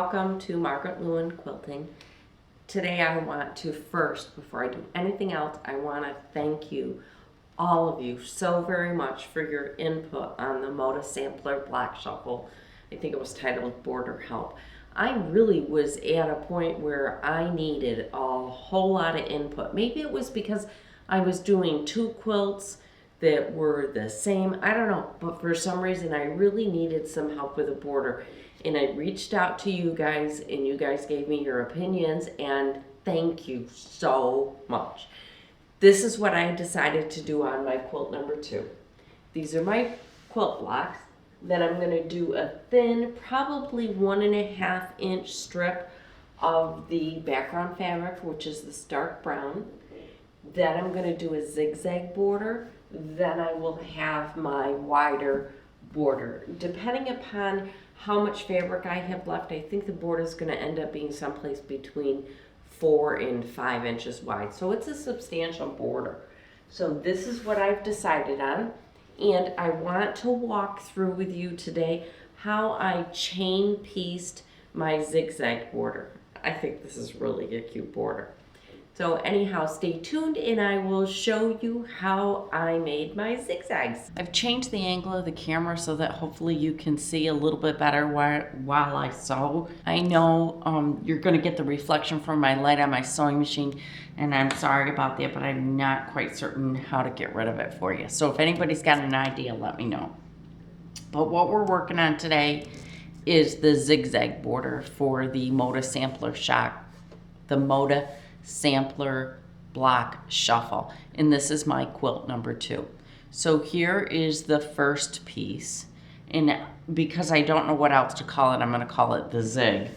Welcome to Margaret Lewin Quilting. Today I want to first, before I do anything else, I want to thank you, all of you, so very much for your input on the Moda Sampler Black Shuffle. I think it was titled Border Help. I really was at a point where I needed a whole lot of input. Maybe it was because I was doing two quilts that were the same. I don't know, but for some reason I really needed some help with a border. And I reached out to you guys, and you guys gave me your opinions, and thank you so much. This is what I decided to do on my quilt number 2. These are my quilt blocks. Then I'm going to do a thin, probably 1.5 inch strip of the background fabric, which is this dark brown. Then I'm going to do a zigzag border. Then I will have my wider border. Depending upon how much fabric I have left, I think the border is going to end up being someplace between 4 and 5 inches wide. So it's a substantial border. So this is what I've decided on. And I want to walk through with you today how I chain pieced my zigzag border. I think this is really a cute border. So anyhow, stay tuned and I will show you how I made my zigzags. I've changed the angle of the camera so that hopefully you can see a little bit better while I sew. I know you're going to get the reflection from my light on my sewing machine, and I'm sorry about that, but I'm not quite certain how to get rid of it for you. So if anybody's got an idea, let me know. But what we're working on today is the zigzag border for the Moda Sampler Shock, the Moda Sampler Block Shuffle, and this is my quilt number 2. So here is the first piece, and because I don't know what else to call it, I'm going to call it the zig.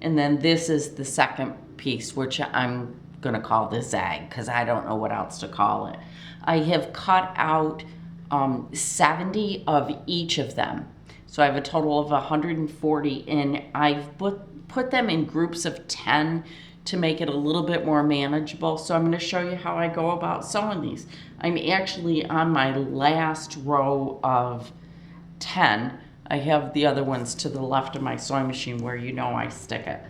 And then this is the second piece, which I'm going to call the zag because I don't know what else to call it. I have cut out 70 of each of them, so I have a total of 140, and I've put them in groups of 10 to make it a little bit more manageable. So I'm going to show you how I go about sewing these. I'm actually on my last row of 10. I have the other ones to the left of my sewing machine where you know I stick it.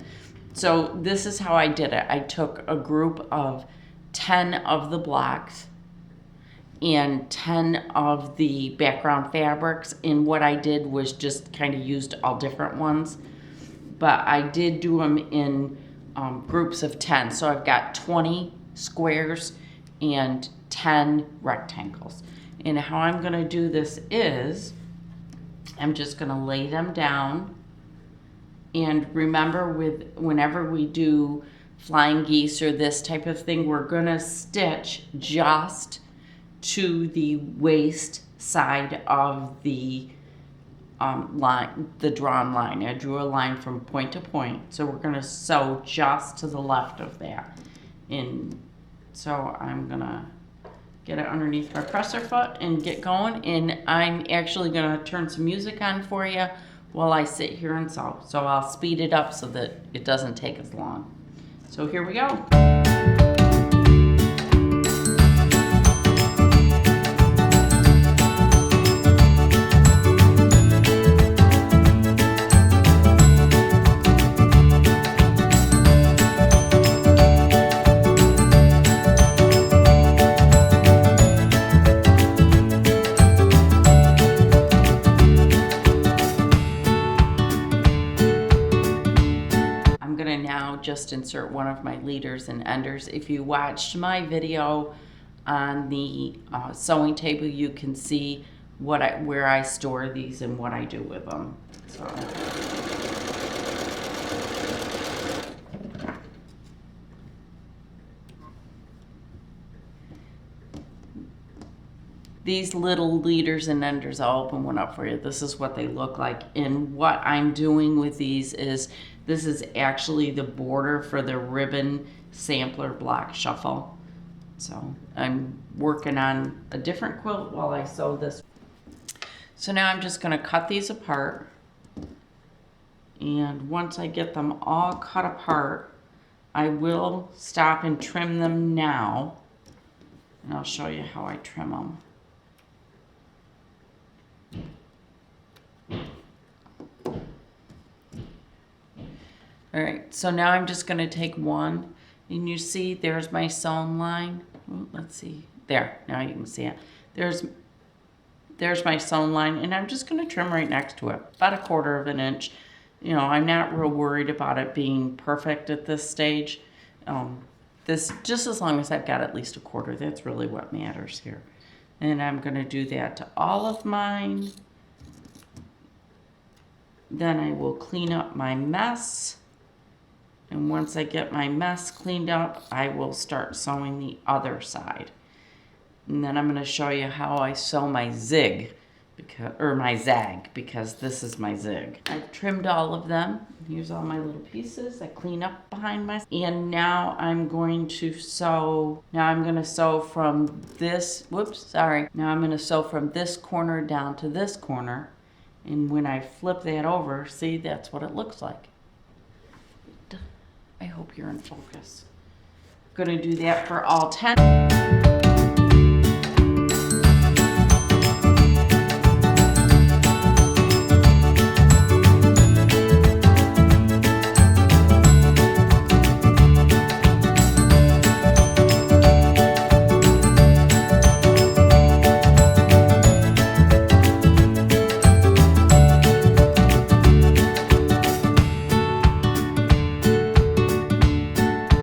So this is how I did it. I took a group of 10 of the blocks and 10 of the background fabrics, and what I did was just kind of used all different ones, but I did do them in groups of 10. So I've got 20 squares and 10 rectangles. And how I'm going to do this is I'm just going to lay them down. And remember, whenever we do flying geese or this type of thing, we're going to stitch just to the waist side of the line, the drawn line. I drew a line from point to point, so we're going to sew just to the left of that. And so I'm going to get it underneath my presser foot and get going, and I'm actually going to turn some music on for you while I sit here and sew. So I'll speed it up so that it doesn't take as long. So here we go. Just insert one of my leaders and enders. If you watched my video on the sewing table, you can see where I store these and what I do with them. So these little leaders and enders, I'll open one up for you. This is what they look like. And what I'm doing with these is, this is actually the border for the ribbon sampler block shuffle. So I'm working on a different quilt while I sew this. So now I'm just going to cut these apart. And once I get them all cut apart, I will stop and trim them now. And I'll show you how I trim them. All right, so now I'm just gonna take one, and you see there's my sewn line. Ooh, let's see, there, now you can see it. There's my sewn line, and I'm just gonna trim right next to it, about 1/4 of an inch. You know, I'm not real worried about it being perfect at this stage. This, just as long as I've got at least 1/4, that's really what matters here. And I'm gonna do that to all of mine. Then I will clean up my mess. And once I get my mess cleaned up, I will start sewing the other side. And then I'm going to show you how I sew my zig, or my zag, because this is my zig. I've trimmed all of them. Here's all my little pieces. I clean up behind my, and now I'm going to sew. Now I'm going to sew from this, Now I'm going to sew from this corner down to this corner. And when I flip that over, see, that's what it looks like. I hope you're in focus. I'm gonna do that for all 10.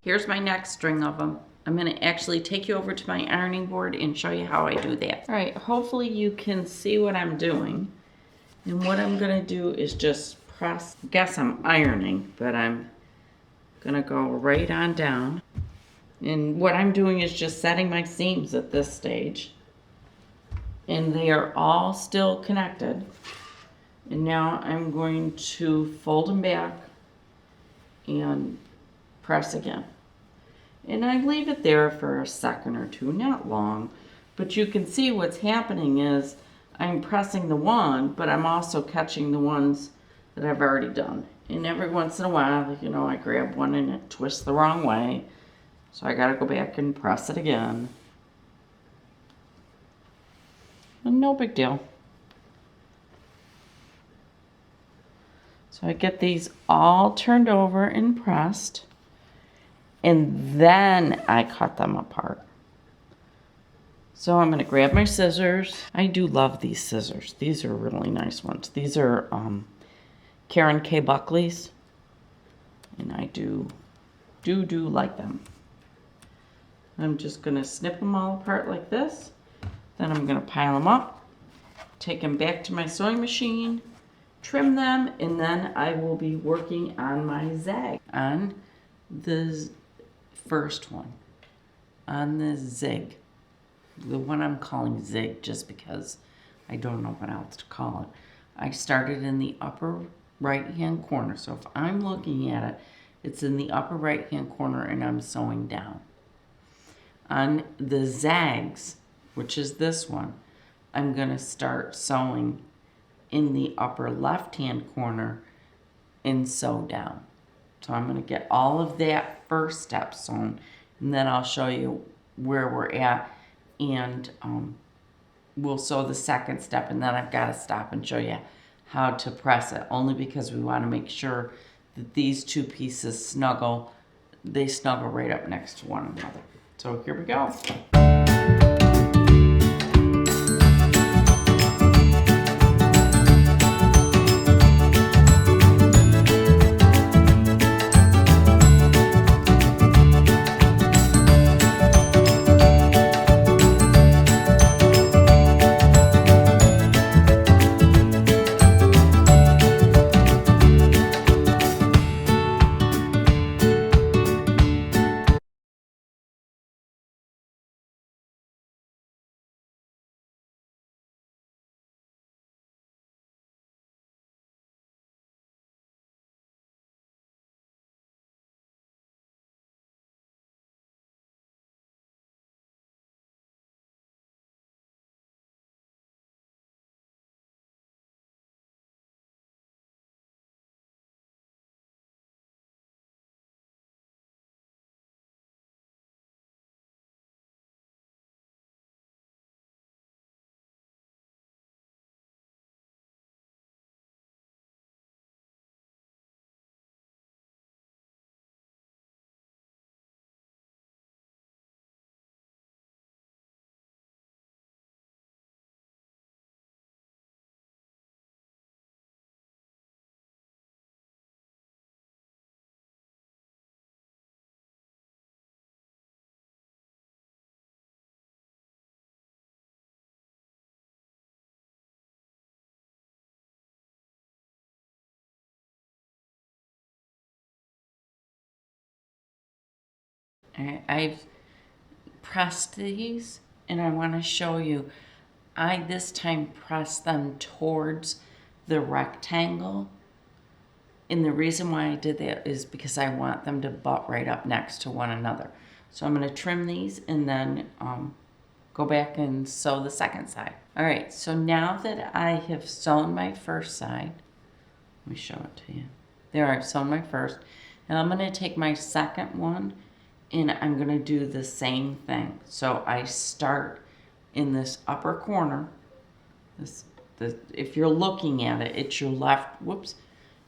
Here's my next string of them. I'm going to actually take you over to my ironing board and show you how I do that. All right, hopefully you can see what I'm doing. And what I'm going to do is just press, I guess I'm ironing, but I'm going to go right on down. And what I'm doing is just setting my seams at this stage. And they are all still connected. And now I'm going to fold them back and press again. And I leave it there for a second or two, not long, but you can see what's happening is I'm pressing the one, but I'm also catching the ones that I've already done. And every once in a while, you know, I grab one and it twists the wrong way. So I gotta go back and press it again. And no big deal. So I get these all turned over and pressed. And then I cut them apart. So I'm going to grab my scissors. I do love these scissors. These are really nice ones. These are Karen K. Buckley's. And I do like them. I'm just going to snip them all apart like this. Then I'm going to pile them up. Take them back to my sewing machine. Trim them. And then I will be working on my zag. On the first one, on the zig, the one I'm calling zig just because I don't know what else to call it. I started in the upper right hand corner, so if I'm looking at it, it's in the upper right hand corner and I'm sewing down. On the zags, which is this one, I'm going to start sewing in the upper left hand corner and sew down. So I'm going to get all of that first step sewn, and then I'll show you where we're at, and we'll sew the second step, and then I've got to stop and show you how to press it, only because we want to make sure that these two pieces snuggle right up next to one another. So here we go. I've pressed these, and I want to show you. I this time pressed them towards the rectangle. And the reason why I did that is because I want them to butt right up next to one another. So I'm going to trim these and then go back and sew the second side. All right, so now that I have sewn my first side, let me show it to you. There, I've sewn my first. And I'm going to take my second one and I'm going to do the same thing. So I start in this upper corner. If you're looking at it, it's your left, whoops.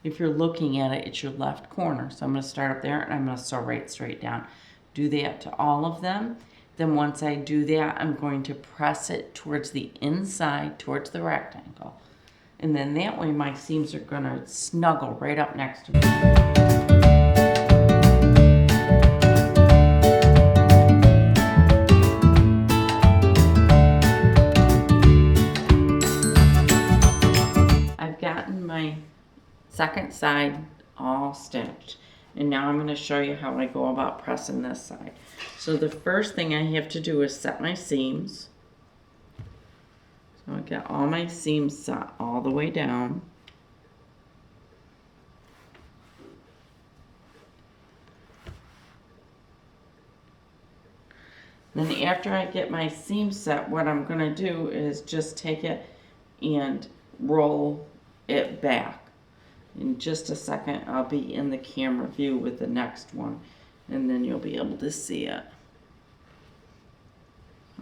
If you're looking at it, it's your left corner. So I'm going to start up there and I'm going to sew right straight down. Do that to all of them. Then once I do that, I'm going to press it towards the inside, towards the rectangle. And then that way my seams are going to snuggle right up next to me. Second side all stitched, and now I'm going to show you how I go about pressing this side. So the first thing I have to do is set my seams. So I get all my seams set all the way down. Then after I get my seam set, what I'm going to do is just take it and roll it back. In just a second, I'll be in the camera view with the next one, and then you'll be able to see it.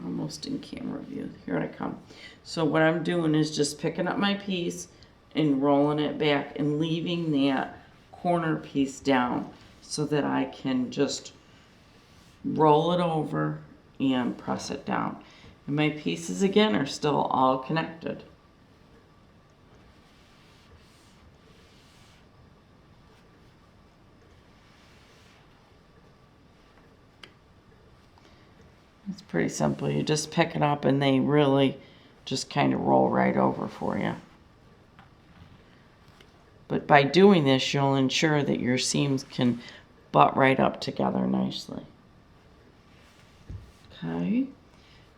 Almost in camera view. Here I come. So what I'm doing is just picking up my piece and rolling it back and leaving that corner piece down so that I can just roll it over and press it down. And my pieces again are still all connected. It's pretty simple. You just pick it up and they really just kind of roll right over for you. But by doing this, you'll ensure that your seams can butt right up together nicely. Okay,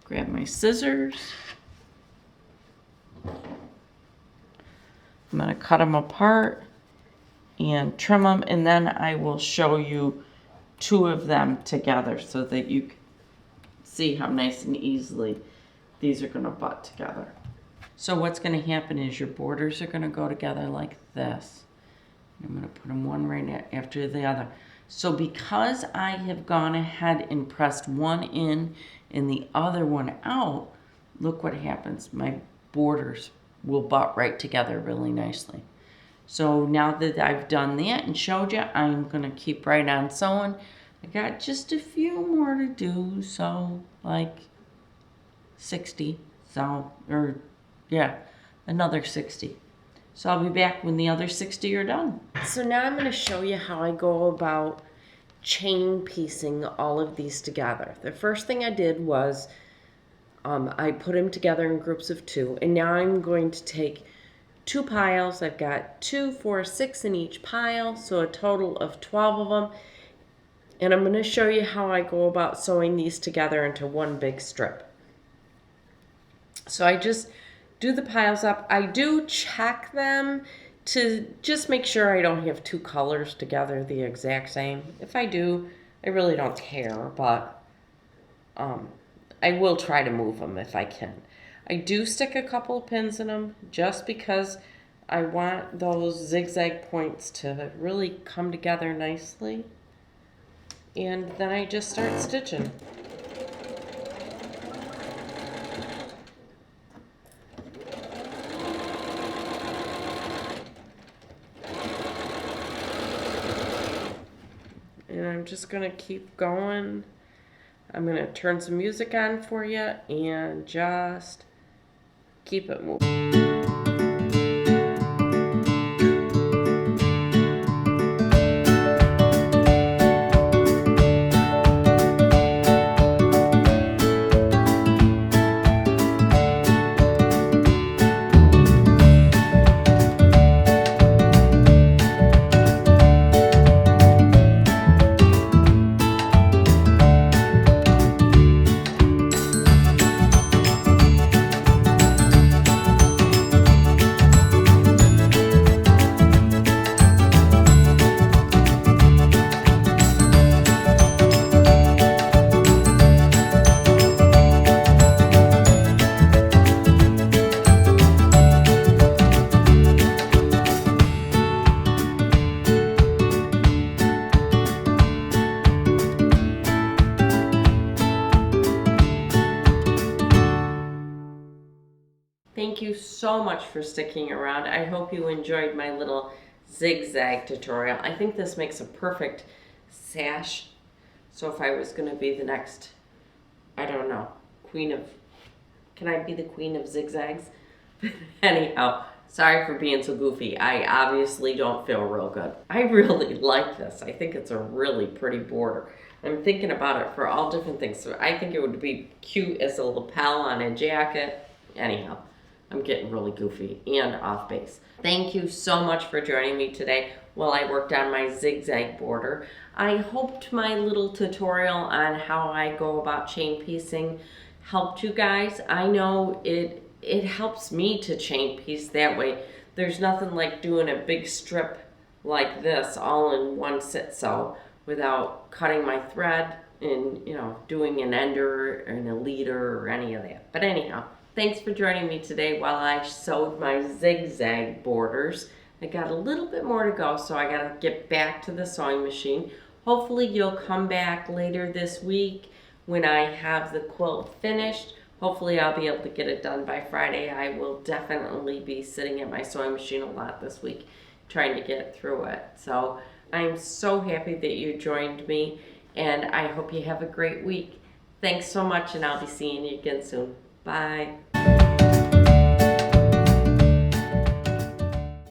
grab my scissors. I'm going to cut them apart and trim them, and then I will show you two of them together so that you can see how nice and easily these are going to butt together. So what's going to happen is your borders are going to go together like this. I'm going to put them one right after the other. So because I have gone ahead and pressed one in and the other one out, look what happens. My borders will butt right together really nicely. So now that I've done that and showed you, I'm going to keep right on sewing. I got just a few more to do, so like 60, another 60. So I'll be back when the other 60 are done. So now I'm going to show you how I go about chain piecing all of these together. The first thing I did was I put them together in groups of 2, and now I'm going to take 2 piles. I've got 2, 4, 6 in each pile, so a total of 12 of them. And I'm going to show you how I go about sewing these together into one big strip. So I just do the piles up. I do check them to just make sure I don't have 2 colors together the exact same. If I do, I really don't care, but I will try to move them if I can. I do stick a couple of pins in them just because I want those zigzag points to really come together nicely. And then I just start stitching. And I'm just going to keep going. I'm going to turn some music on for you and just keep it moving. so much for sticking around. I hope you enjoyed my little zigzag tutorial. I think this makes a perfect sash. So if I was going to be the next, I don't know, can I be the queen of zigzags? Anyhow, sorry for being so goofy. I obviously don't feel real good. I really like this. I think it's a really pretty border. I'm thinking about it for all different things. So I think it would be cute as a lapel on a jacket. Anyhow, I'm getting really goofy and off base. Thank you so much for joining me today while I worked on my zigzag border. I hoped my little tutorial on how I go about chain piecing helped you guys. I know it helps me to chain piece that way. There's nothing like doing a big strip like this all in one sit sew without cutting my thread and, you know, doing an ender and a leader or any of that. But anyhow, thanks for joining me today while I sewed my zigzag borders. I got a little bit more to go, so I gotta get back to the sewing machine. Hopefully you'll come back later this week when I have the quilt finished. Hopefully I'll be able to get it done by Friday. I will definitely be sitting at my sewing machine a lot this week trying to get through it. So I'm so happy that you joined me, and I hope you have a great week. Thanks so much, and I'll be seeing you again soon. Bye.